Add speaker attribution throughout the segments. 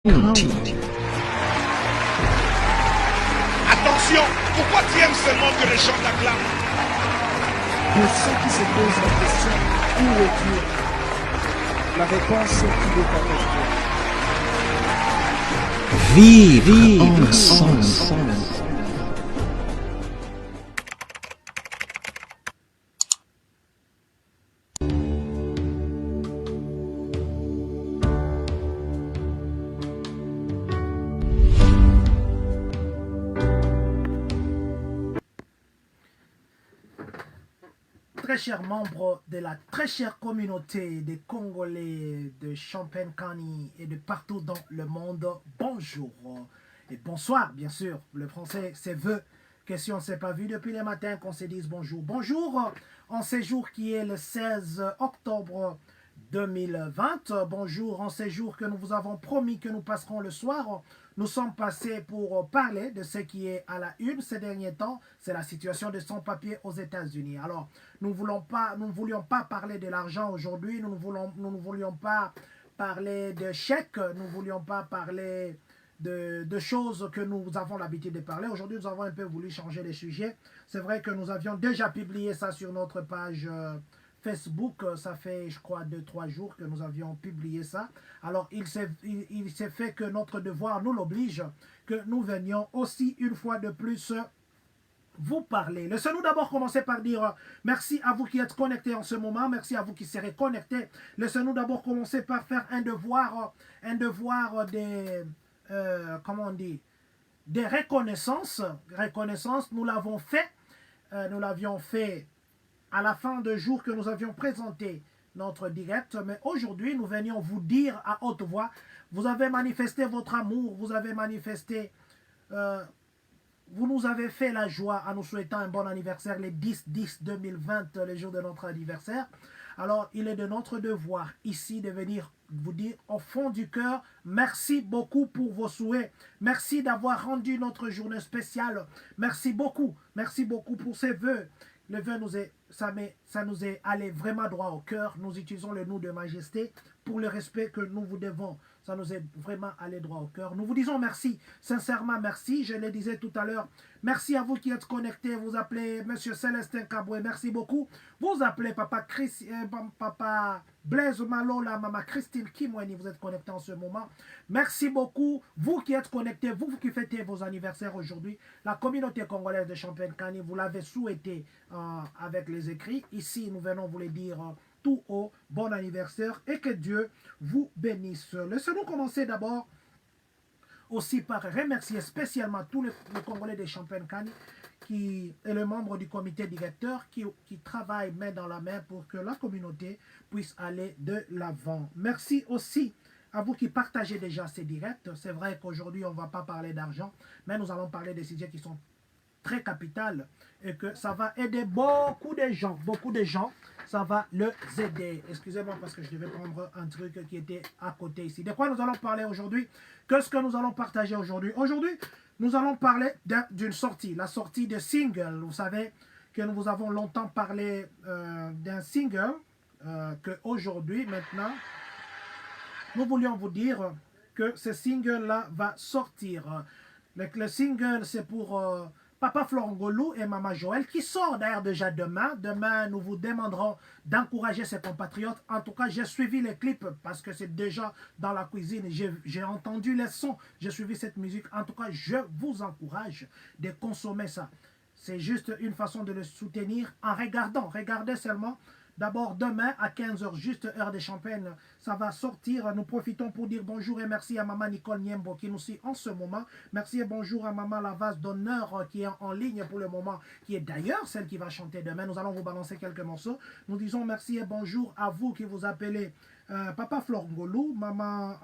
Speaker 1: County.
Speaker 2: Attention, pourquoi tu aimes seulement que les gens t'acclament?
Speaker 1: Pour ceux qui se posent la question, où est Dieu? La réponse est qu'il est avec toi. Vive ensemble.
Speaker 3: Très chers membres de la très chère communauté des Congolais de Champagne-Kani et de partout dans le monde, bonjour et bonsoir, bien sûr. Le français, c'est veut que si on ne s'est pas vu depuis le matin, qu'on se dise bonjour. Bonjour en ce jour qui est le 16 octobre 2020. Bonjour en ce jour que nous vous avons promis que nous passerons le soir. Nous sommes passés pour parler de ce qui est à la une ces derniers temps, c'est la situation de sans-papiers aux États-Unis. Alors, nous ne voulions pas parler de l'argent aujourd'hui, nous ne voulions pas parler de chèques, nous ne voulions pas parler de choses que nous avons l'habitude de parler. Aujourd'hui, nous avons un peu voulu changer les sujets. C'est vrai que nous avions déjà publié ça sur notre page Facebook, ça fait, je crois, 2-3 jours que nous avions publié ça. Alors, il s'est fait que notre devoir nous l'oblige, que nous venions aussi, une fois de plus, vous parler. Laissez-nous d'abord commencer par dire merci à vous qui êtes connectés en ce moment, merci à vous qui serez connectés. Laissez-nous d'abord commencer par faire un devoir des, comment on dit, des reconnaissances. Nous l'avons fait, nous l'avions fait à la fin de jour que nous avions présenté notre direct, mais aujourd'hui nous venions vous dire à haute voix, vous avez manifesté votre amour, vous avez manifesté, vous nous avez fait la joie en nous souhaitant un bon anniversaire, les 10-10-2020, le jour de notre anniversaire. Alors il est de notre devoir ici de venir vous dire au fond du cœur, merci beaucoup pour vos souhaits, merci d'avoir rendu notre journée spéciale, merci beaucoup pour ces vœux. Le vœu ça nous est allé vraiment droit au cœur. Nous utilisons le nom de majesté pour le respect que nous vous devons. Ça nous est vraiment allé droit au cœur. Nous vous disons merci, sincèrement merci. Je le disais tout à l'heure. Merci à vous qui êtes connectés. Vous appelez Monsieur Célestin Kaboué, merci beaucoup. Vous appelez Papa Blaise Malola, Maman Christine Kimweni, vous êtes connectés en ce moment. Merci beaucoup. Vous qui êtes connectés, vous qui fêtez vos anniversaires aujourd'hui, la communauté congolaise de Champagne-Kani, vous l'avez souhaité avec les écrits. Ici, nous venons vous le dire tout haut, bon anniversaire et que Dieu vous bénisse. Laissez-nous commencer d'abord aussi par remercier spécialement tous les Congolais de Champagne-Kani qui est le membre du comité directeur qui travaille main dans la main pour que la communauté puisse aller de l'avant. Merci aussi à vous qui partagez déjà ces directs. C'est vrai qu'aujourd'hui, on ne va pas parler d'argent, mais nous allons parler des sujets qui sont très capitales et que ça va aider beaucoup de gens, ça va les aider. Excusez-moi parce que je devais prendre un truc qui était à côté ici. De quoi nous allons parler aujourd'hui? Qu'est-ce que nous allons partager aujourd'hui? Aujourd'hui, nous allons parler d'une sortie, la sortie de single. Vous savez que nous vous avons longtemps parlé d'un single qu'aujourd'hui, maintenant, nous voulions vous dire que ce single-là va sortir. Le single, c'est pour Papa Florangolou et Maman Joël qui sort d'ailleurs déjà demain. Demain, nous vous demanderons d'encourager ses compatriotes. En tout cas, j'ai suivi les clips parce que c'est déjà dans la cuisine. J'ai entendu les sons, j'ai suivi cette musique. En tout cas, je vous encourage de consommer ça. C'est juste une façon de le soutenir en regardant. Regardez seulement. D'abord, demain, à 15h, juste heure de Champagne, ça va sortir. Nous profitons pour dire bonjour et merci à Maman Nicole Niembo qui nous suit en ce moment. Merci et bonjour à Maman Lavaz d'honneur qui est en ligne pour le moment, qui est d'ailleurs celle qui va chanter demain. Nous allons vous balancer quelques morceaux. Nous disons merci et bonjour à vous qui vous appelez Papa Florangolou, Maman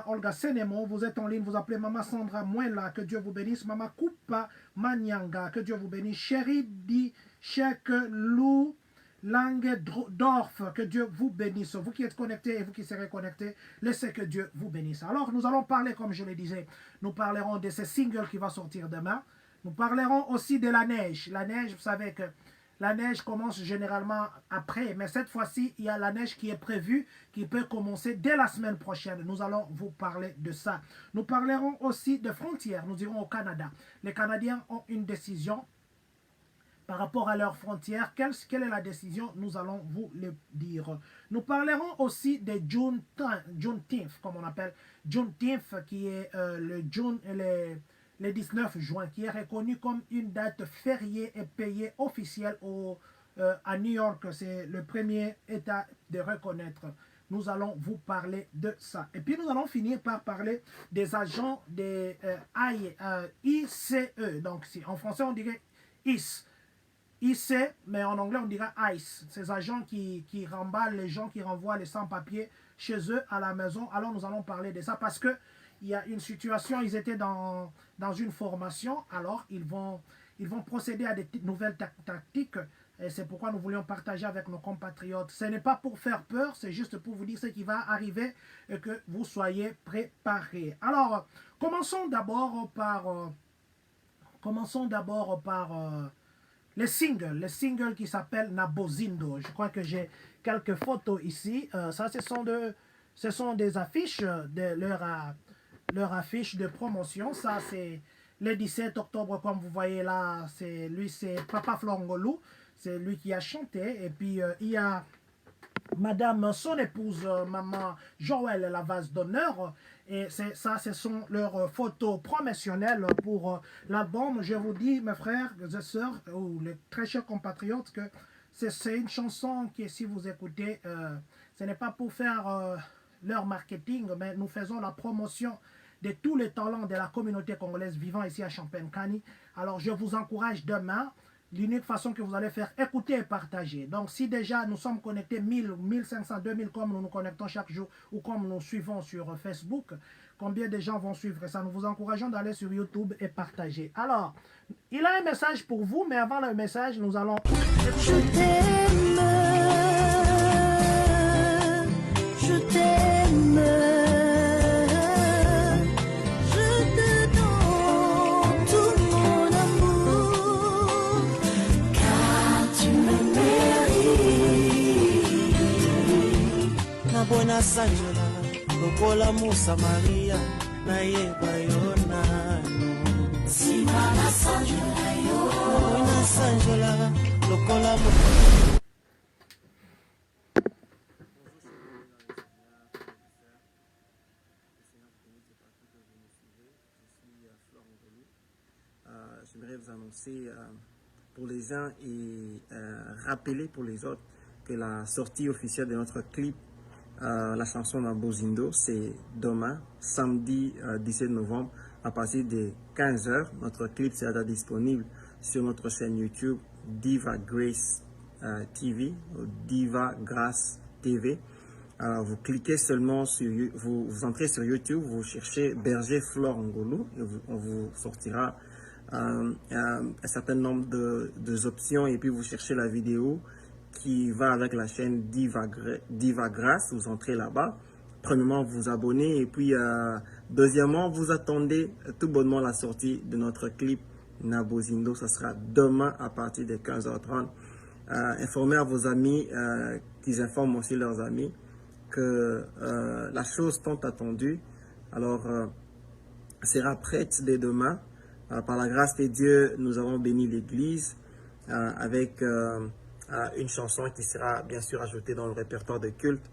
Speaker 3: Olga Senemo, vous êtes en ligne, vous appelez Maman Sandra Mouela, que Dieu vous bénisse. Maman Koupa Manyanga, que Dieu vous bénisse. Chérie Di Chek Lou Langedorf, que Dieu vous bénisse. Vous qui êtes connectés et vous qui serez connectés, laissez que Dieu vous bénisse. Alors, nous allons parler, comme je le disais, nous parlerons de ce single qui va sortir demain. Nous parlerons aussi de la neige. La neige, vous savez que La neige commence généralement après, mais cette fois-ci, il y a la neige qui est prévue, qui peut commencer dès la semaine prochaine. Nous allons vous parler de ça. Nous parlerons aussi de frontières. Nous irons au Canada. Les Canadiens ont une décision par rapport à leurs frontières. Quelle est la décision? Nous allons vous le dire. Nous parlerons aussi de Juneteenth, comme on appelle. Juneteenth, qui est le 19 juin, qui est reconnu comme une date fériée et payée officielle à New York. C'est le premier État de reconnaître. Nous allons vous parler de ça. Et puis nous allons finir par parler des agents des ICE. Donc en français on dirait ICE. IC, mais en anglais on dirait ICE. Ces agents qui remballent les gens, qui renvoient les sans-papiers chez eux à la maison. Alors nous allons parler de ça parce que il y a une situation, ils étaient dans une formation, alors ils vont procéder à des nouvelles tactiques. Et c'est pourquoi nous voulions partager avec nos compatriotes. Ce n'est pas pour faire peur, c'est juste pour vous dire ce qui va arriver et que vous soyez préparés. Alors, commençons d'abord par les singles qui s'appellent Nabozindo. Je crois que j'ai quelques photos ici. Ça, ce sont des affiches de leur affiche de promotion. Ça, c'est le 17 octobre, comme vous voyez là. C'est Papa Flongolou. C'est lui qui a chanté. Et puis, il y a Madame, son épouse, Maman Joël, la vase d'honneur. Et ça, ce sont leurs photos promotionnelles pour l'album. Je vous dis, mes frères et sœurs, ou les très chers compatriotes, que c'est une chanson que si vous écoutez, ce n'est pas pour faire leur marketing, mais nous faisons la promotion de tous les talents de la communauté congolaise vivant ici à Champagne-Kani. Alors, je vous encourage demain. L'unique façon que vous allez faire, écouter et partager. Donc, si déjà nous sommes connectés 1000, 1500, 2000, comme nous nous connectons chaque jour, ou comme nous suivons sur Facebook, combien de gens vont suivre ça? Nous vous encourageons d'aller sur YouTube et partager. Alors, il a un message pour vous, mais avant le message, nous allons...
Speaker 4: Je t'aime, je t'aime.
Speaker 5: Bona sanjola lokola Musa Maria na yeba yonano simana sanjola yo bona sanjola lokola Musa. J'aimerais vous annoncer pour les uns et rappeler pour les autres que la sortie officielle de notre clip la chanson Nabozindo, c'est demain, samedi 17 novembre, à partir de 15h. Notre clip sera disponible sur notre chaîne YouTube Diva Grace TV, ou Diva Grace TV. Alors, vous cliquez seulement sur, vous entrez sur YouTube, vous cherchez Berger Flore Ngolou et on vous sortira un certain nombre d'options et puis vous cherchez la vidéo qui va avec la chaîne Diva Grace, vous entrez là-bas. Premièrement, vous vous abonnez et puis deuxièmement, vous attendez tout bonnement la sortie de notre clip Nabozindo. Ça sera demain à partir de 15h30. Informez à vos amis, qu'ils informent aussi leurs amis que la chose tant attendue alors sera prête dès demain. Par la grâce de Dieu, nous avons béni l'église avec une chanson qui sera bien sûr ajoutée dans le répertoire de culte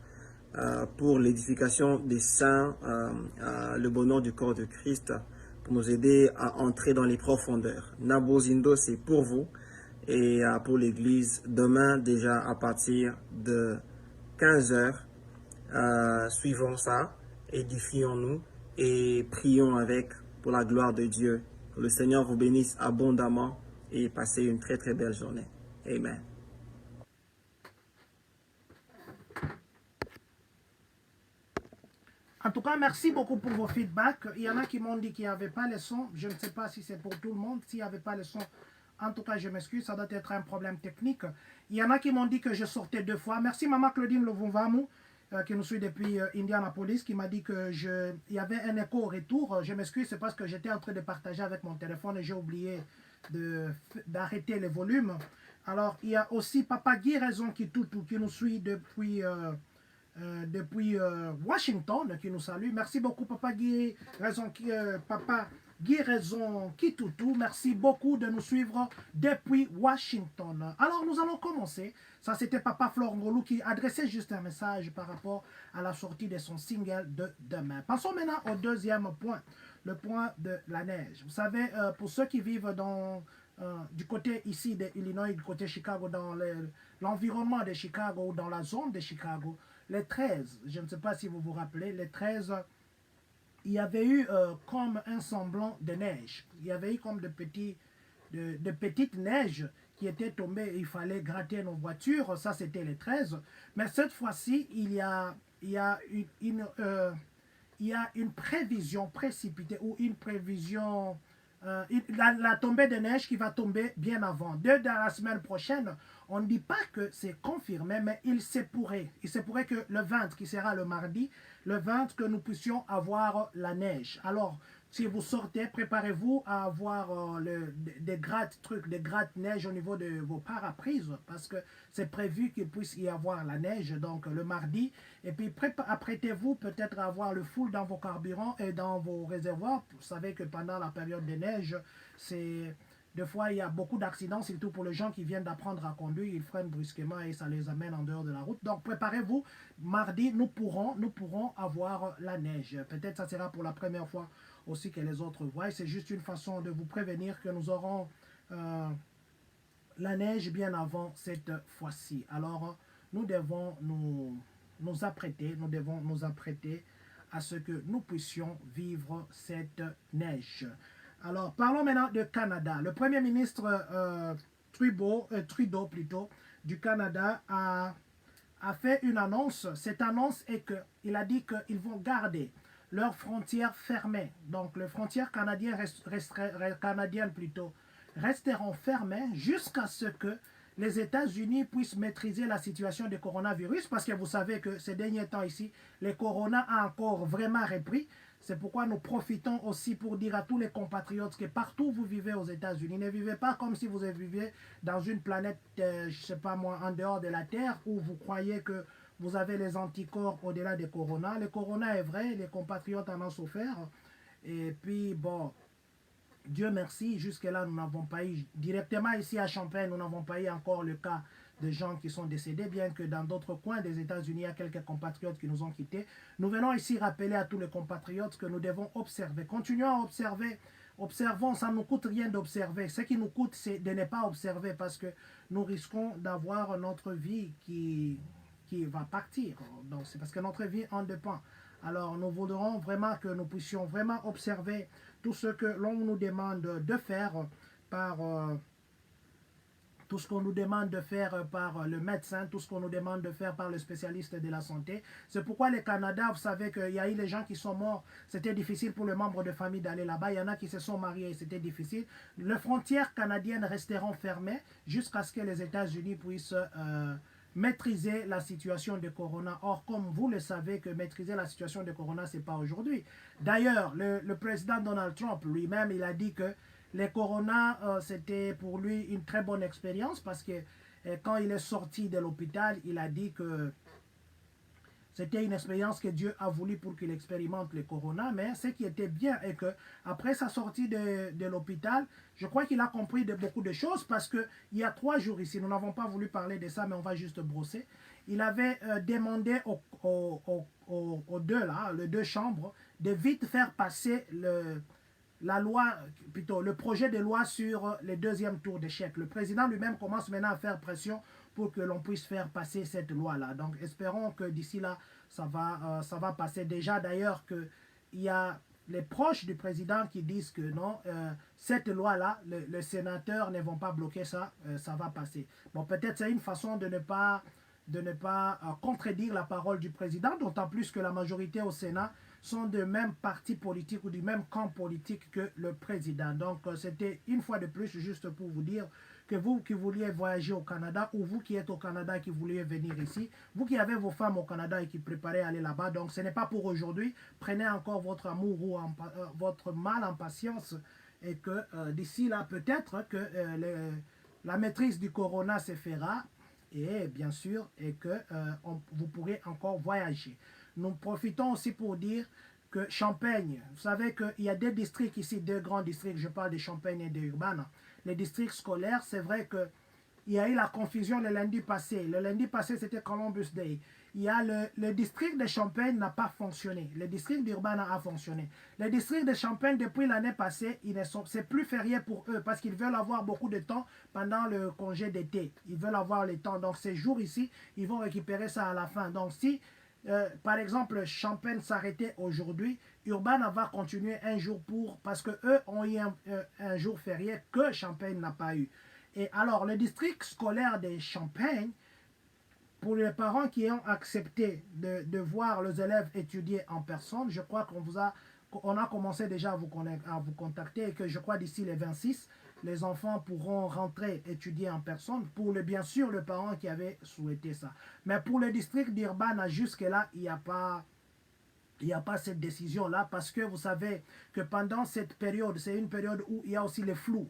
Speaker 5: pour l'édification des saints, le bonheur du corps de Christ, pour nous aider à entrer dans les profondeurs. Nabozindo, c'est pour vous et pour l'église. Demain, déjà à partir de 15h, suivons ça, édifions-nous et prions avec pour la gloire de Dieu. Que le Seigneur vous bénisse abondamment et passez une très très belle journée. Amen.
Speaker 3: En tout cas, merci beaucoup pour vos feedbacks. Il y en a qui m'ont dit qu'il n'y avait pas le son. Je ne sais pas si c'est pour tout le monde. S'il n'y avait pas le son, en tout cas, je m'excuse. Ça doit être un problème technique. Il y en a qui m'ont dit que je sortais 2 fois. Merci Maman Claudine Lovumvamu, qui nous suit depuis Indianapolis, qui m'a dit que il y avait un écho au retour. Je m'excuse, c'est parce que j'étais en train de partager avec mon téléphone et j'ai oublié d'arrêter les volumes. Alors, il y a aussi Papa Guy Raison qui nous suit depuis Washington, qui nous salue. Merci beaucoup, Papa Guy Raison, Papa Guy Raison Kitoutou. Merci beaucoup de nous suivre depuis Washington. Alors, nous allons commencer. Ça, c'était Papa Flore Ngolou qui adressait juste un message par rapport à la sortie de son single de demain. Passons maintenant au deuxième point, le point de la neige. Vous savez, pour ceux qui vivent du côté ici de Illinois, du côté Chicago, dans l'environnement de Chicago ou dans la zone de Chicago, les 13, je ne sais pas si vous vous rappelez, les 13, il y avait eu comme un semblant de neige. Il y avait eu comme de petites neiges qui étaient tombées. Il fallait gratter nos voitures. Ça, c'était les 13. Mais cette fois-ci, il y a une prévision précipitée ou une prévision... la tombée de neige qui va tomber bien avant. Dans la semaine prochaine, on ne dit pas que c'est confirmé, mais il se pourrait que le 20, qui sera le mardi, le 20, que nous puissions avoir la neige. Alors, si vous sortez, préparez-vous à avoir des gratte-neige au niveau de vos paraprises, parce que c'est prévu qu'il puisse y avoir la neige, donc le mardi. Et puis, apprêtez-vous peut-être à avoir le full dans vos carburants et dans vos réservoirs. Vous savez que pendant la période de neige, des fois, il y a beaucoup d'accidents, surtout pour les gens qui viennent d'apprendre à conduire. Ils freinent brusquement et ça les amène en dehors de la route. Donc, préparez-vous. Mardi, nous pourrons avoir la neige. Peut-être ça sera pour la première fois aussi que les autres voient. C'est juste une façon de vous prévenir que nous aurons la neige bien avant cette fois-ci. Alors, nous devons nous apprêter à ce que nous puissions vivre cette neige. Alors, parlons maintenant de Canada. Le Premier ministre Trudeau du Canada a fait une annonce. Cette annonce est qu'il a dit qu'ils vont garder leurs frontières fermées. Donc, les frontières canadiennes resteront fermées jusqu'à ce que les États-Unis puissent maîtriser la situation du coronavirus, parce que vous savez que ces derniers temps ici, le corona a encore vraiment repris. C'est pourquoi nous profitons aussi pour dire à tous les compatriotes que partout où vous vivez aux États-Unis, ne vivez pas comme si vous viviez dans une planète, je ne sais pas moi, en dehors de la Terre, où vous croyez que vous avez les anticorps au-delà des corona. Le corona est vrai, les compatriotes en ont souffert. Et puis, bon, Dieu merci, jusque-là, nous n'avons pas eu, directement ici à Champagne, nous n'avons pas eu encore le cas de gens qui sont décédés, bien que dans d'autres coins des États-Unis, il y a quelques compatriotes qui nous ont quittés. Nous venons ici rappeler à tous les compatriotes que nous devons observer. Continuons à observer. Observons, ça ne nous coûte rien d'observer. Ce qui nous coûte, c'est de ne pas observer, parce que nous risquons d'avoir notre vie qui va partir. Donc, c'est parce que notre vie en dépend. Alors, nous voudrons vraiment que nous puissions vraiment observer tout ce que l'on nous demande de faire par tout ce qu'on nous demande de faire par le médecin, tout ce qu'on nous demande de faire par le spécialiste de la santé. C'est pourquoi le Canada, vous savez qu'il y a eu les gens qui sont morts, c'était difficile pour les membres de famille d'aller là-bas. Il y en a qui se sont mariés, c'était difficile. Les frontières canadiennes resteront fermées jusqu'à ce que les États-Unis puissent maîtriser la situation de corona. Or, comme vous le savez, que maîtriser la situation de corona, ce n'est pas aujourd'hui. D'ailleurs, le président Donald Trump lui-même, il a dit que le corona, c'était pour lui une très bonne expérience, parce que quand il est sorti de l'hôpital, il a dit que c'était une expérience que Dieu a voulu pour qu'il expérimente le corona. Mais ce qui était bien est que après sa sortie de l'hôpital, je crois qu'il a compris beaucoup de choses, parce qu'il y a 3 jours ici, nous n'avons pas voulu parler de ça, mais on va juste brosser. Il avait demandé aux les deux chambres de vite faire passer le projet de loi sur le deuxième tour de chèque. Le président lui-même commence maintenant à faire pression pour que l'on puisse faire passer cette loi-là. Donc, espérons que d'ici là, ça va passer. Déjà, d'ailleurs, qu'il y a les proches du président qui disent que non, cette loi-là, les sénateurs ne vont pas bloquer ça, ça va passer. Bon, peut-être c'est une façon de ne pas contredire la parole du président, d'autant plus que la majorité au Sénat sont de même parti politique ou du même camp politique que le président. Donc, c'était une fois de plus juste pour vous dire que vous qui vouliez voyager au Canada, ou vous qui êtes au Canada et qui vouliez venir ici, vous qui avez vos femmes au Canada et qui préparez à aller là-bas, donc ce n'est pas pour aujourd'hui. Prenez encore votre amour ou votre mal en patience, et que d'ici là, peut-être que la maîtrise du corona se fera, et bien sûr, et que vous pourrez encore voyager. Nous profitons aussi pour dire que Champagne, vous savez qu'il y a 2 districts ici, 2 grands districts, je parle de Champagne et de Urbana. Les districts scolaires, c'est vrai que il y a eu la confusion le lundi passé. Le lundi passé, c'était Columbus Day. Il y a le district de Champagne n'a pas fonctionné. Le district d'Urbana a fonctionné. Le district de Champagne, depuis l'année passée, c'est plus férié pour eux parce qu'ils veulent avoir beaucoup de temps pendant le congé d'été. Ils veulent avoir le temps. Donc, ces jours ici, ils vont récupérer ça à la fin. Donc, si, par exemple, Champagne s'arrêtait aujourd'hui, Urbana va continuer un jour parce qu'eux ont eu un jour férié que Champagne n'a pas eu. Et alors, le district scolaire de Champagne, pour les parents qui ont accepté de voir les élèves étudier en personne, je crois qu'on a commencé déjà à vous contacter et que je crois d'ici les 26, les enfants pourront rentrer étudier en personne pour bien sûr le parent qui avait souhaité ça. Mais pour le district d'Urbana, jusque-là, il n'y a pas cette décision-là parce que vous savez que pendant cette période, c'est une période où il y a aussi le flou,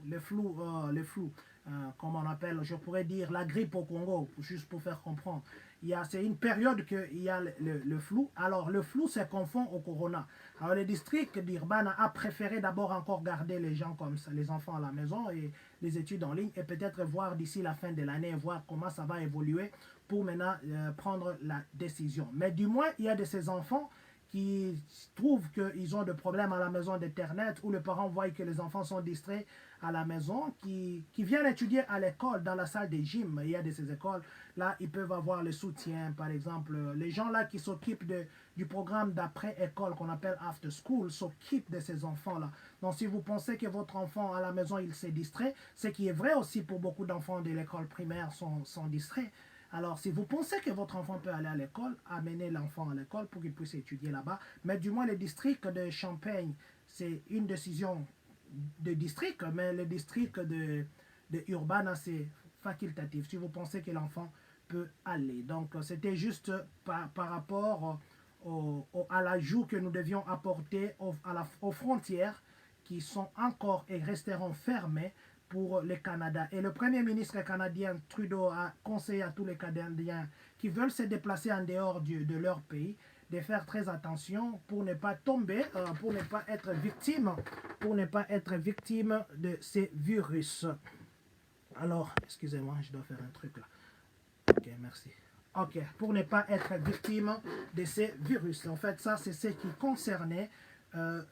Speaker 3: comme on appelle, je pourrais dire la grippe au Congo, juste pour faire comprendre. C'est une période qu'il y a le flou. Alors, le flou se confond au corona. Alors, le district d'Urbana a préféré d'abord encore garder les gens comme ça, les enfants à la maison et les études en ligne et peut-être voir d'ici la fin de l'année, voir comment ça va évoluer pour maintenant prendre la décision. Mais du moins, il y a de ces enfants qui trouvent qu'ils ont des problèmes à la maison d'Internet ou les parents voient que les enfants sont distraits à la maison, qui viennent étudier à l'école, dans la salle des gyms. Il y a de ces écoles, là, ils peuvent avoir le soutien, par exemple. Les gens là qui s'occupent du programme d'après-école qu'on appelle After School s'occupent de ces enfants-là. Donc, si vous pensez que votre enfant à la maison, il s'est distrait, ce qui est vrai aussi pour beaucoup d'enfants de l'école primaire sont distraits. Alors, si vous pensez que votre enfant peut aller à l'école, amenez l'enfant à l'école pour qu'il puisse étudier là-bas. Mais du moins, le district de Champagne, c'est une décision de district, mais le district de Urbana, c'est facultatif. Si vous pensez que l'enfant peut aller. Donc, c'était juste par rapport à l'ajout que nous devions apporter aux frontières qui sont encore et resteront fermées pour le Canada. Et le premier ministre canadien Trudeau a conseillé à tous les Canadiens qui veulent se déplacer en dehors de leur pays de faire très attention pour ne pas tomber, pour ne pas être victime de ces virus. Alors, excusez-moi, je dois faire un truc là. Ok, merci. Ok, pour ne pas être victime de ces virus. En fait, ça, c'est ce qui concernait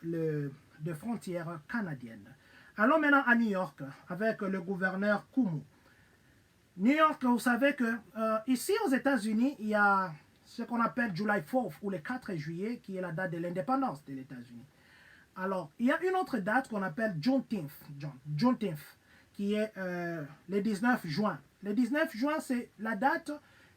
Speaker 3: les frontières canadiennes. Allons maintenant à New York avec le gouverneur Cuomo. New York, vous savez que ici aux États-Unis, il y a ce qu'on appelle July 4th ou le 4 juillet, qui est la date de l'indépendance des États-Unis. Alors, il y a une autre date qu'on appelle Juneteenth, qui est le 19 juin. Le 19 juin, c'est la date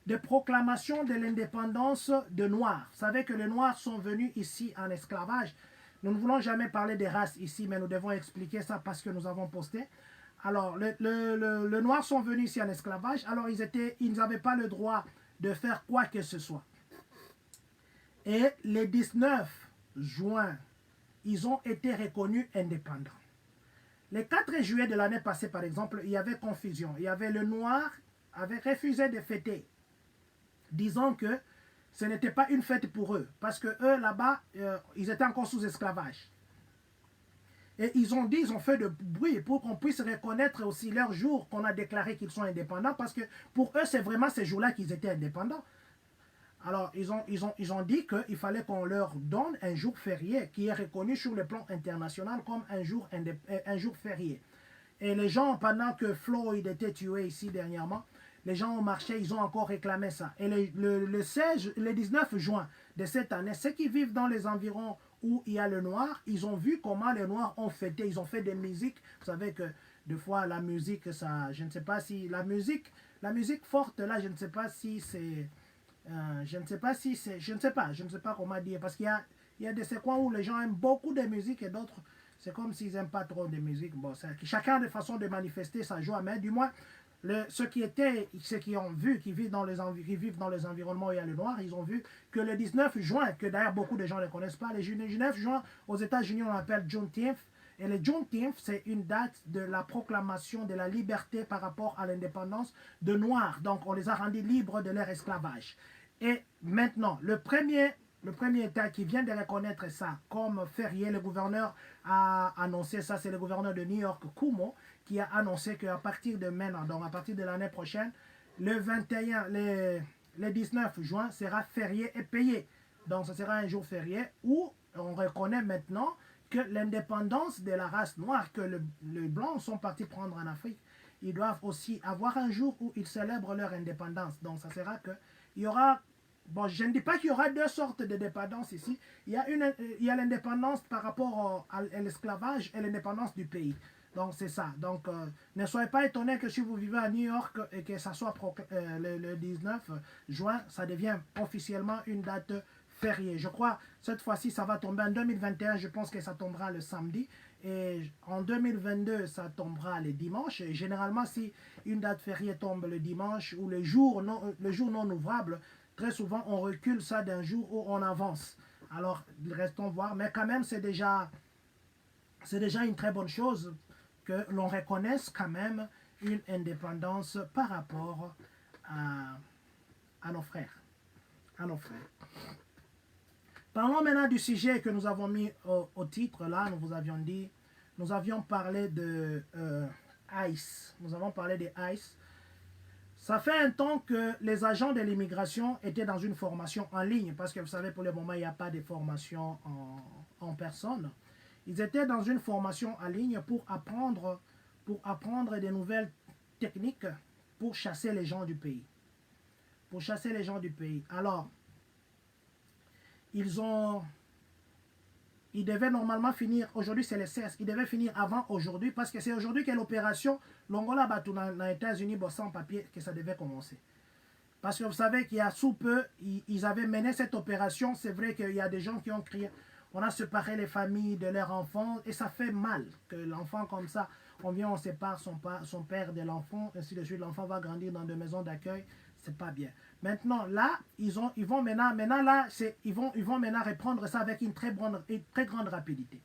Speaker 3: de proclamation de l'indépendance des Noirs. Vous savez que les Noirs sont venus ici en esclavage. Nous ne voulons jamais parler des races ici, mais nous devons expliquer ça parce que nous avons posté. Alors, les Noirs sont venus ici en esclavage. Alors, ils n'avaient pas le droit de faire quoi que ce soit. Et le 19 juin, ils ont été reconnus indépendants. Le 4 juillet de l'année passée, par exemple, il y avait confusion. Il y avait le Noir avait refusé de fêter, disant que ce n'était pas une fête pour eux, parce que eux, là-bas, ils étaient encore sous esclavage. Et ils ont fait de bruit pour qu'on puisse reconnaître aussi leur jour qu'on a déclaré qu'ils sont indépendants, parce que pour eux, c'est vraiment ces jours-là qu'ils étaient indépendants. Alors, ils ont dit qu'il fallait qu'on leur donne un jour férié qui est reconnu sur le plan international comme un jour férié. Et les gens, pendant que Floyd était tué ici dernièrement, les gens ont marché, ils ont encore réclamé ça. Et le 19 juin de cette année, ceux qui vivent dans les environs où il y a le noir, ils ont vu comment les noirs ont fêté. Ils ont fait des musiques. Vous savez que des fois, la musique, ça, je ne sais pas si la musique forte là, je ne sais pas si c'est... je ne sais pas comment dire, parce qu'il y a de ces coins où les gens aiment beaucoup de musique et d'autres, c'est comme s'ils n'aiment pas trop de musique. Bon, chacun a des façons de manifester sa joie, mais du moins, ceux qui ont vu, qui vivent dans les environnements où il y a le noir, ils ont vu que le 19 juin, que d'ailleurs beaucoup de gens ne connaissent pas, le 19 juin aux États-Unis on appelle Juneteenth, Et le Juneteenth, c'est une date de la proclamation de la liberté par rapport à l'indépendance de Noirs. Donc, on les a rendus libres de leur esclavage. Et maintenant, le premier État qui vient de reconnaître ça comme férié, le gouverneur a annoncé ça, c'est le gouverneur de New York, Cuomo, qui a annoncé qu'à partir de maintenant, donc à partir de l'année prochaine, le 19 juin sera férié et payé. Donc, ce sera un jour férié où on reconnaît maintenant que l'indépendance de la race noire que les Blancs sont partis prendre en Afrique, ils doivent aussi avoir un jour où ils célèbrent leur indépendance. Donc, ça sera que il y aura, bon, je ne dis pas qu'il y aura deux sortes de dépendance ici. Il y a l'indépendance par rapport à l'esclavage et l'indépendance du pays. Donc, c'est ça. Donc, ne soyez pas étonnés que si vous vivez à New York et que ça soit le 19 juin, ça devient officiellement une date fériée. Je crois, cette fois-ci, ça va tomber en 2021. Je pense que ça tombera le samedi. Et en 2022, ça tombera le dimanche. Et généralement, si une date fériée tombe le dimanche ou le jour non ouvrable, très souvent, on recule ça d'un jour où on avance. Alors, restons voir. Mais quand même, c'est déjà une très bonne chose que l'on reconnaisse quand même une indépendance par rapport à nos frères. Parlons maintenant du sujet que nous avons mis au titre. Là, nous vous avions dit, nous avions parlé de ICE. Nous avons parlé des ICE. Ça fait un temps que les agents de l'immigration étaient dans une formation en ligne, parce que vous savez, pour le moment, il n'y a pas de formation en personne. Ils étaient dans une formation en ligne pour apprendre des nouvelles techniques pour chasser les gens du pays. Alors, ils devaient normalement finir, aujourd'hui c'est le 16, ils devaient finir avant aujourd'hui, parce que c'est aujourd'hui que l'opération Longola Batou dans les États-Unis, sans papier, que ça devait commencer. Parce que vous savez qu'il y a sous peu, ils avaient mené cette opération. C'est vrai qu'il y a des gens qui ont crié, on a séparé les familles de leurs enfants, et ça fait mal que l'enfant comme ça, on sépare son père de l'enfant, ainsi de suite, l'enfant va grandir dans des maisons d'accueil, c'est pas bien. Maintenant, là, ils vont maintenant reprendre ça avec une très grande rapidité.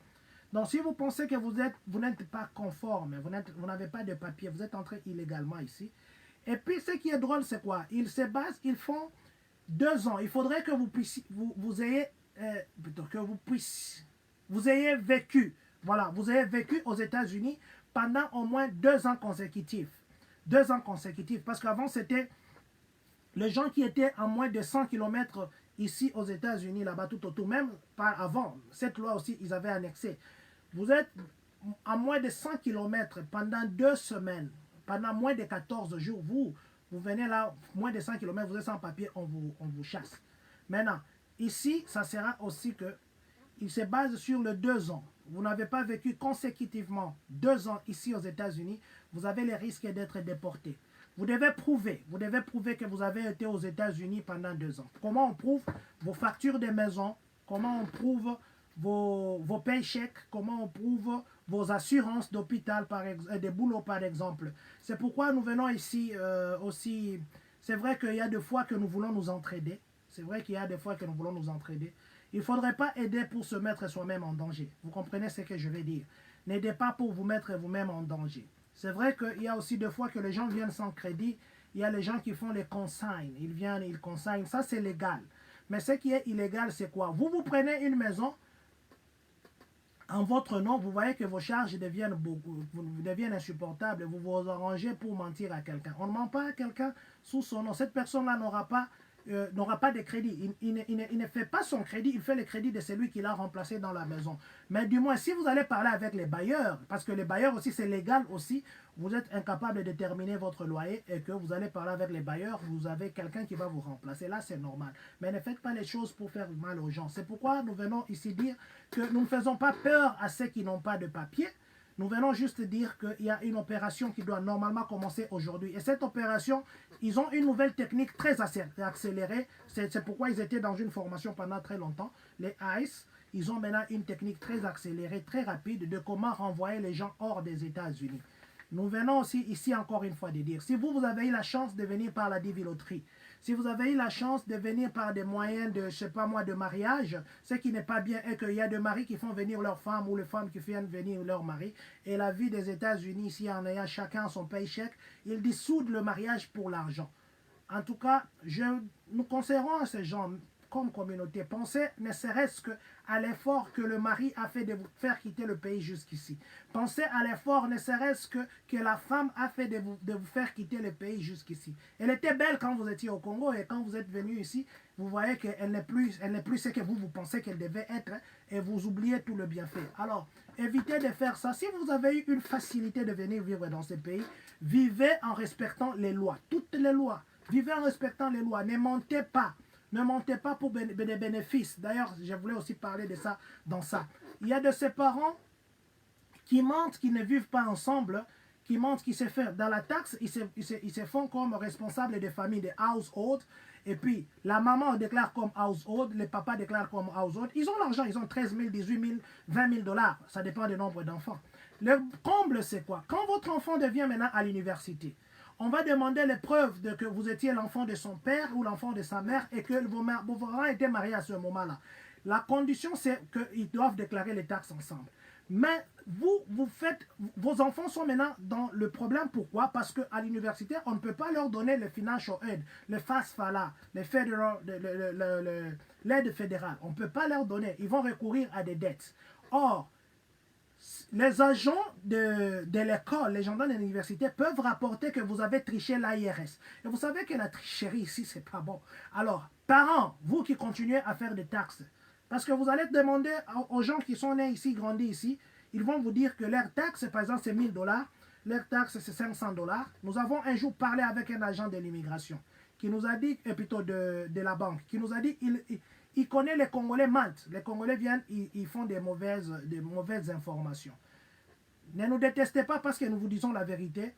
Speaker 3: Donc, si vous pensez que vous n'êtes pas conforme, vous n'avez pas de papier, vous êtes entré illégalement ici. Et puis, ce qui est drôle, c'est quoi? Ils font 2 ans. Il faudrait que vous ayez vécu aux États-Unis pendant au moins 2 ans consécutifs. 2 ans consécutifs. Parce qu'avant, c'était les gens qui étaient à moins de 100 km ici aux États-Unis, là-bas tout autour, même pas avant, cette loi aussi, ils avaient annexé. Vous êtes à moins de 100 km pendant 2 semaines, pendant moins de 14 jours, vous venez là, moins de 100 km, vous êtes sans papier, on vous chasse. Maintenant, ici, ça sera aussi que il se base sur les 2 ans. Vous n'avez pas vécu consécutivement 2 ans ici aux États-Unis, vous avez les risques d'être déporté. Vous devez prouver que vous avez été aux États-Unis pendant 2 ans. Comment on prouve? Vos factures de maison, comment on prouve vos paychecks, comment on prouve vos assurances d'hôpital, des boulots par exemple. C'est pourquoi nous venons ici aussi. C'est vrai qu'il y a des fois que nous voulons nous entraider. Il ne faudrait pas aider pour se mettre soi-même en danger. Vous comprenez ce que je veux dire? N'aidez pas pour vous mettre vous-même en danger. C'est vrai qu'il y a aussi des fois que les gens viennent sans crédit. Il y a les gens qui font les consignes. Ils consignent. Ça, c'est légal. Mais ce qui est illégal, c'est quoi? Vous prenez une maison en votre nom. Vous voyez que vos charges deviennent insupportables. Vous vous arrangez pour mentir à quelqu'un. On ne ment pas à quelqu'un sous son nom. Cette personne-là n'aura pas de crédit. Il ne fait pas son crédit, il fait le crédit de celui qui l'a remplacé dans la maison. Mais du moins, si vous allez parler avec les bailleurs, parce que les bailleurs aussi, c'est légal aussi, vous êtes incapable de déterminer votre loyer et que vous allez parler avec les bailleurs, vous avez quelqu'un qui va vous remplacer. Là, c'est normal. Mais ne faites pas les choses pour faire mal aux gens. C'est pourquoi nous venons ici dire que nous ne faisons pas peur à ceux qui n'ont pas de papier. Nous venons juste dire qu'il y a une opération qui doit normalement commencer aujourd'hui. Et cette opération, ils ont une nouvelle technique très accélérée. C'est pourquoi ils étaient dans une formation pendant très longtemps. Les ICE, ils ont maintenant une technique très accélérée, très rapide de comment renvoyer les gens hors des États-Unis. Nous venons aussi ici encore une fois de dire, si vous avez eu la chance de venir par la diviloterie, Si vous avez eu la chance de venir par des moyens de, je sais pas moi, de mariage, ce qui n'est pas bien est qu'il y a des maris qui font venir leurs femmes ou les femmes qui font venir leur mari. Et la vie des États-Unis, ici, en ayant chacun son paycheck, ils dissoudent le mariage pour l'argent. En tout cas, nous conseillerons à ces gens, comme communauté, pensez ne serait-ce qu'à l'effort que le mari a fait de vous faire quitter le pays jusqu'ici. Pensez à l'effort ne serait-ce que la femme a fait de vous faire quitter le pays jusqu'ici. Elle était belle quand vous étiez au Congo et quand vous êtes venu ici, vous voyez qu'elle n'est plus ce que vous pensez qu'elle devait être et vous oubliez tout le bienfait. Alors, évitez de faire ça. Si vous avez eu une facilité de venir vivre dans ce pays, vivez en respectant les lois, toutes les lois. Vivez en respectant les lois. Ne mentez pas. Ne mentez pas pour des bénéfices. D'ailleurs, je voulais aussi parler de ça dans ça. Il y a de ces parents qui mentent, qui ne vivent pas ensemble, qui mentent, qui se font dans la taxe, ils se font comme responsables des familles, des households. Et puis, la maman déclare comme household, le papa déclare comme household. Ils ont l'argent, ils ont 13 000, 18 000, 20 000 $. Ça dépend du nombre d'enfants. Le comble, c'est quoi? Quand votre enfant devient maintenant à l'université, on va demander les preuves de que vous étiez l'enfant de son père ou l'enfant de sa mère et que vos parents étaient mariés à ce moment-là. La condition, c'est qu'ils doivent déclarer les taxes ensemble. Mais vos enfants sont maintenant dans le problème. Pourquoi? Parce qu'à l'université, on ne peut pas leur donner le financial aid, le FAFSA, l'aide fédérale. On ne peut pas leur donner. Ils vont recourir à des dettes. Or, les agents de l'école, les gendarmes de l'université peuvent rapporter que vous avez triché l'AIRS. Et vous savez que la tricherie ici, c'est pas bon. Alors, parents, vous qui continuez à faire des taxes, parce que vous allez demander aux gens qui sont nés ici, grandis ici, ils vont vous dire que leur taxe, par exemple, c'est 1 000 $, leur taxe, c'est 500 $. Nous avons un jour parlé avec un agent de l'immigration qui nous a dit, et plutôt de la banque, qui nous a dit, il connaît les Congolais mentent. Les Congolais viennent, ils font des mauvaises informations. Ne nous détestez pas parce que nous vous disons la vérité.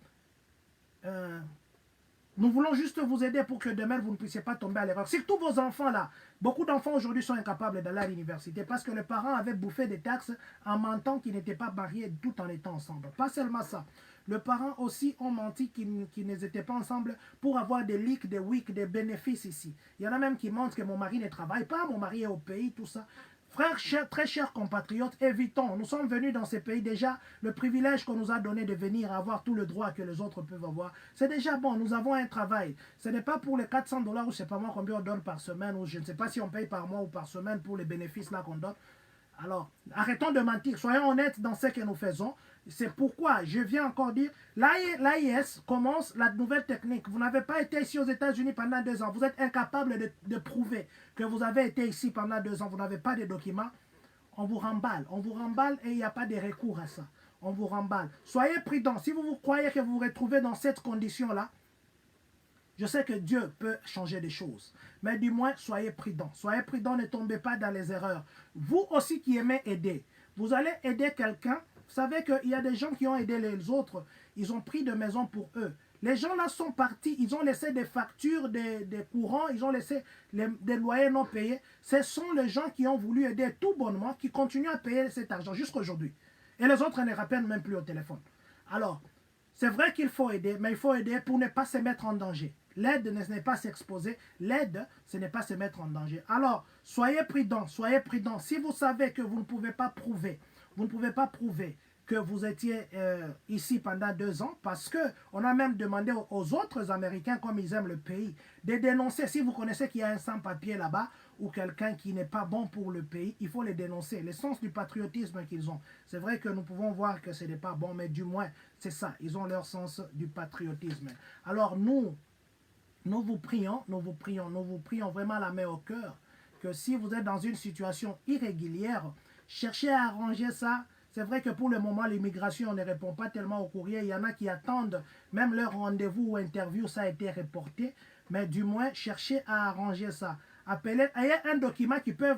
Speaker 3: Nous voulons juste vous aider pour que demain vous ne puissiez pas tomber à l'erreur. Surtout vos enfants là. Beaucoup d'enfants aujourd'hui sont incapables d'aller à l'université parce que les parents avaient bouffé des taxes en mentant qu'ils n'étaient pas mariés tout en étant ensemble. Pas seulement ça. Les parents aussi ont menti qu'ils n'étaient pas ensemble pour avoir des leaks, des wicks, des bénéfices ici. Il y en a même qui mentent que mon mari ne travaille pas, mon mari est au pays, tout ça. Frères, très chers compatriotes, évitons. Nous sommes venus dans ces pays déjà. Le privilège qu'on nous a donné de venir avoir tout le droit que les autres peuvent avoir, c'est déjà bon. Nous avons un travail. Ce n'est pas pour les 400 $ ou je ne sais pas moi combien on donne par semaine ou je ne sais pas si on paye par mois ou par semaine pour les bénéfices là qu'on donne. Alors, arrêtons de mentir. Soyons honnêtes dans ce que nous faisons. C'est pourquoi je viens encore dire, l'AIS commence la nouvelle technique. Vous n'avez pas été ici aux États-Unis pendant 2 ans. Vous êtes incapable de prouver que vous avez été ici pendant 2 ans. Vous n'avez pas de documents. On vous remballe. On vous remballe et il n'y a pas de recours à ça. On vous remballe. Soyez prudents. Si vous croyez que vous vous retrouvez dans cette condition-là, je sais que Dieu peut changer des choses. Mais du moins, soyez prudents. Soyez prudents, ne tombez pas dans les erreurs. Vous aussi qui aimez aider, vous allez aider quelqu'un. Vous savez qu'il y a des gens qui ont aidé les autres. Ils ont pris de maisons pour eux. Les gens là sont partis. Ils ont laissé des factures, des courants. Ils ont laissé des loyers non payés. Ce sont les gens qui ont voulu aider tout bonnement, qui continuent à payer cet argent jusqu'à aujourd'hui. Et les autres ne rappellent même plus au téléphone. Alors, c'est vrai qu'il faut aider, mais il faut aider pour ne pas se mettre en danger. L'aide ce n'est pas s'exposer. L'aide, ce n'est pas se mettre en danger. Alors, soyez prudents, soyez prudents. Si vous savez que vous ne pouvez pas prouver, que vous étiez ici pendant 2 ans, parce qu'on a même demandé aux autres Américains, comme ils aiment le pays, de dénoncer. Si vous connaissez qu'il y a un sans-papier là-bas, ou quelqu'un qui n'est pas bon pour le pays, il faut les dénoncer. Le sens du patriotisme qu'ils ont. C'est vrai que nous pouvons voir que ce n'est pas bon, mais du moins, c'est ça. Ils ont leur sens du patriotisme. Alors nous vous prions vraiment la main au cœur, que si vous êtes dans une situation irrégulière, cherchez à arranger ça. C'est vrai que pour le moment, l'immigration ne répond pas tellement au courrier. Il y en a qui attendent, même leur rendez-vous ou interview, ça a été reporté. Mais du moins, cherchez à arranger ça. Appelez, ayez un document qui peut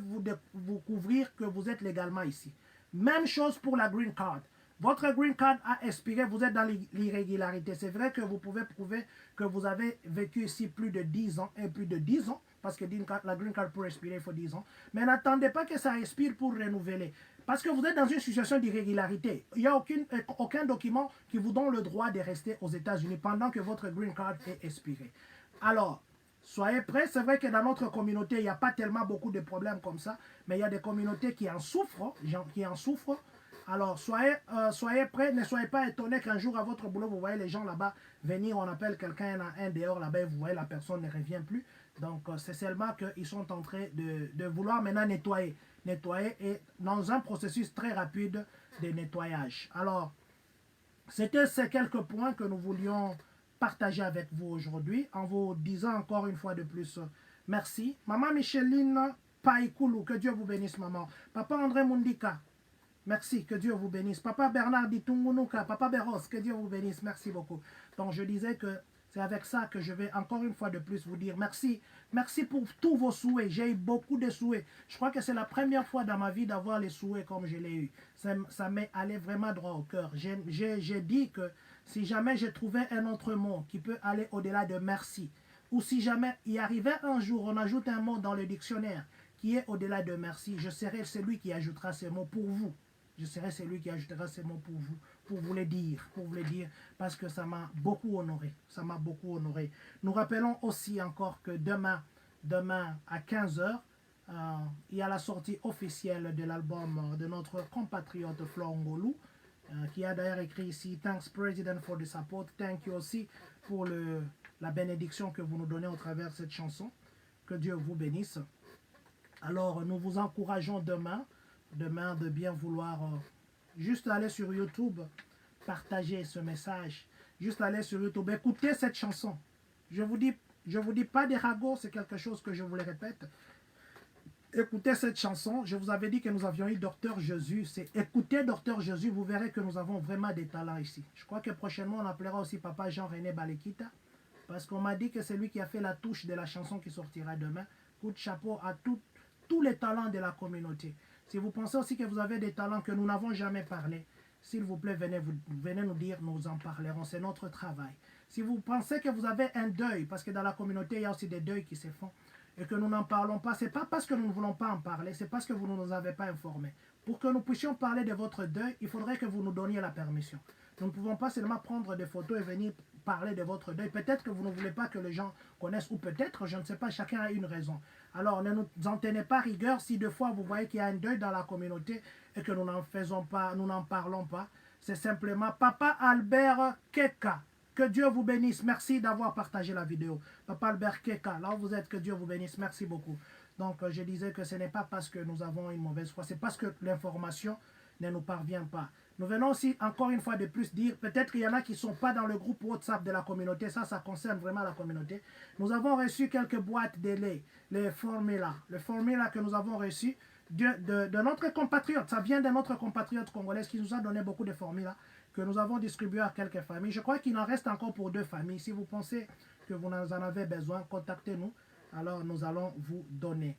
Speaker 3: vous couvrir que vous êtes légalement ici. Même chose pour la green card. Votre green card a expiré, vous êtes dans l'irrégularité. C'est vrai que vous pouvez prouver que vous avez vécu ici plus de 10 ans et plus de 10 ans, parce que la green card pour expirer, il faut 10 ans. Mais n'attendez pas que ça expire pour renouveler. Parce que vous êtes dans une situation d'irrégularité. Il n'y a aucun document qui vous donne le droit de rester aux États-Unis pendant que votre green card est expiré. Alors, Soyez prêts. C'est vrai que dans notre communauté, il n'y a pas tellement beaucoup de problèmes comme ça, mais il y a des communautés qui en souffrent, Alors, soyez prêts. Ne soyez pas étonnés qu'un jour à votre boulot, vous voyez les gens là-bas venir, on appelle quelqu'un, un dehors là-bas, et vous voyez la personne ne revient plus. Donc, c'est seulement qu'ils sont en train de vouloir maintenant nettoyer. Nettoyer et dans un processus très rapide de nettoyage. Alors, c'était ces quelques points que nous voulions partager avec vous aujourd'hui en vous disant encore une fois de plus merci. Maman Micheline Païkoulou, que Dieu vous bénisse maman. Papa André Mundika, merci, que Dieu vous bénisse. Papa Bernard Ditungunuka, Papa Beros, que Dieu vous bénisse, merci beaucoup. Donc je disais que c'est avec ça que je vais encore une fois de plus vous dire merci. Merci pour tous vos souhaits. J'ai eu beaucoup de souhaits. Je crois que c'est la première fois dans ma vie d'avoir les souhaits comme je l'ai eu. Ça m'est allé vraiment droit au cœur. J'ai dit que si jamais je trouvais un autre mot qui peut aller au-delà de merci, ou si jamais il arrivait un jour, on ajoute un mot dans le dictionnaire qui est au-delà de merci, je serai celui qui ajoutera ces mots pour vous. Je serai celui qui ajoutera ces mots pour vous les dire, parce que ça m'a beaucoup honoré. Ça m'a beaucoup honoré. Nous rappelons aussi encore que demain à 15h, il y a la sortie officielle de l'album de notre compatriote Florent Ngolou, qui a d'ailleurs écrit ici « Thanks President for the support ». Thank you aussi pour la bénédiction que vous nous donnez au travers de cette chanson. Que Dieu vous bénisse. Alors, nous vous encourageons demain de bien vouloir juste aller sur YouTube, partager ce message, juste aller sur YouTube, écouter cette chanson. Je vous dis pas des ragots, c'est quelque chose que je vous le répète. Écoutez cette chanson. Je vous avais dit que nous avions eu Docteur Jésus. C'est écoutez Docteur Jésus, vous verrez que nous avons vraiment des talents ici. Je crois que prochainement on appellera aussi Papa Jean-René Balekita, parce qu'on m'a dit que c'est lui qui a fait la touche de la chanson qui sortira demain. Coup de chapeau à tous les talents de la communauté. Si vous pensez aussi que vous avez des talents que nous n'avons jamais parlé, s'il vous plaît, venez nous dire, nous en parlerons. C'est notre travail. Si vous pensez que vous avez un deuil, parce que dans la communauté, il y a aussi des deuils qui se font, et que nous n'en parlons pas, ce n'est pas parce que nous ne voulons pas en parler, c'est parce que vous ne nous avez pas informés. Pour que nous puissions parler de votre deuil, il faudrait que vous nous donniez la permission. Nous ne pouvons pas seulement prendre des photos et venir parler de votre deuil. Peut-être que vous ne voulez pas que les gens connaissent, ou peut-être, je ne sais pas, chacun a une raison. Alors ne nous en tenez pas rigueur si deux fois vous voyez qu'il y a un deuil dans la communauté et que nous n'en faisons pas, nous n'en parlons pas. C'est simplement Papa Albert Keka. Que Dieu vous bénisse. Merci d'avoir partagé la vidéo. Papa Albert Keka, là où vous êtes, que Dieu vous bénisse. Merci beaucoup. Donc je disais que ce n'est pas parce que nous avons une mauvaise foi, c'est parce que l'information ne nous parvient pas. Nous venons aussi encore une fois de plus dire, peut-être qu'il y en a qui ne sont pas dans le groupe WhatsApp de la communauté, ça concerne vraiment la communauté. Nous avons reçu quelques boîtes de lait, les formulas que nous avons reçus de notre compatriote. Ça vient de notre compatriote congolaise qui nous a donné beaucoup de formulas que nous avons distribués à quelques familles. Je crois qu'il en reste encore pour 2 familles. Si vous pensez que vous en avez besoin, contactez-nous. Alors nous allons vous donner.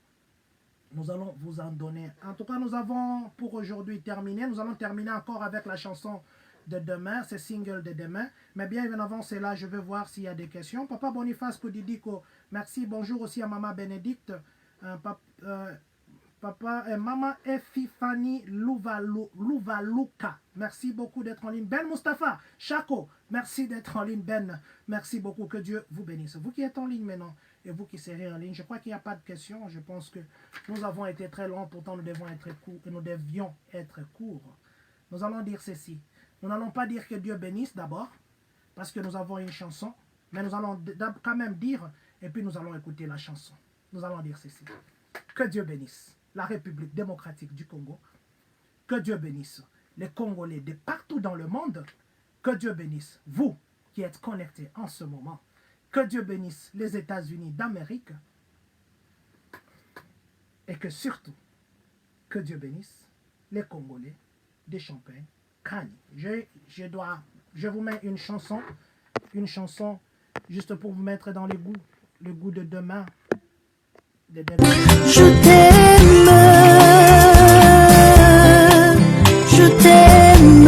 Speaker 3: Nous allons vous en donner. En tout cas, nous avons pour aujourd'hui terminé. Nous allons terminer encore avec la chanson de demain, c'est single de demain. Mais bien avant cela, je vais voir s'il y a des questions. Papa Boniface Koudidiko, merci. Bonjour aussi à Maman Bénédicte. Maman Efifani Louvalouka, merci beaucoup d'être en ligne. Ben Mustafa Chako, merci d'être en ligne. Ben, merci beaucoup. Que Dieu vous bénisse. Vous qui êtes en ligne maintenant, et vous qui serez en ligne, je crois qu'il n'y a pas de questions. Je pense que nous avons été très longs, pourtant nous devions être courts. Nous allons dire ceci. Nous n'allons pas dire que Dieu bénisse d'abord, parce que nous avons une chanson, mais nous allons quand même dire, et puis nous allons écouter la chanson. Nous allons dire ceci. Que Dieu bénisse la République démocratique du Congo. Que Dieu bénisse les Congolais de partout dans le monde. Que Dieu bénisse vous qui êtes connectés en ce moment. Que Dieu bénisse les États-Unis d'Amérique. Et que surtout, que Dieu bénisse les Congolais de Champagne-Kani. Je vous mets une chanson juste pour vous mettre dans le goût de demain.
Speaker 4: Je t'aime, je t'aime,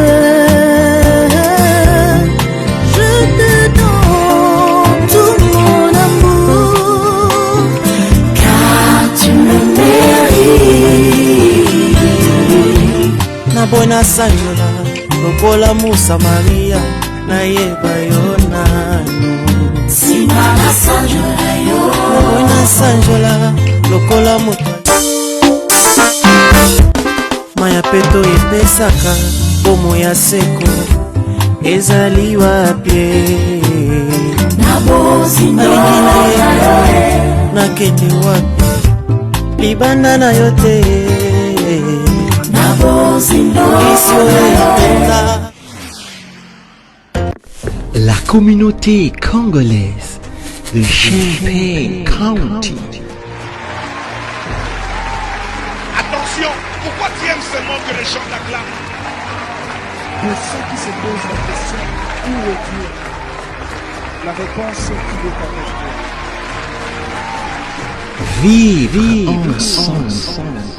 Speaker 4: je te donne tout mon amour, car tu me mérites.
Speaker 6: Na bona sanyola, lokola Musa Maria, na yeba yo nano.
Speaker 4: Simana sanjola yo
Speaker 6: Mona sanjola lokola moto Maya peto epesaka bomo ya seko ezali wapi
Speaker 4: Na bozindo
Speaker 6: nakende wapi libanda na yo te
Speaker 4: Na bozindo
Speaker 7: La communauté congolaise de Champaign County.
Speaker 2: Attention, pourquoi tu aimes seulement que les gens t'acclament?
Speaker 1: Pour ceux qui se posent la question, où est Dieu? La réponse est qu'il est avec toi.
Speaker 7: Vive ensemble.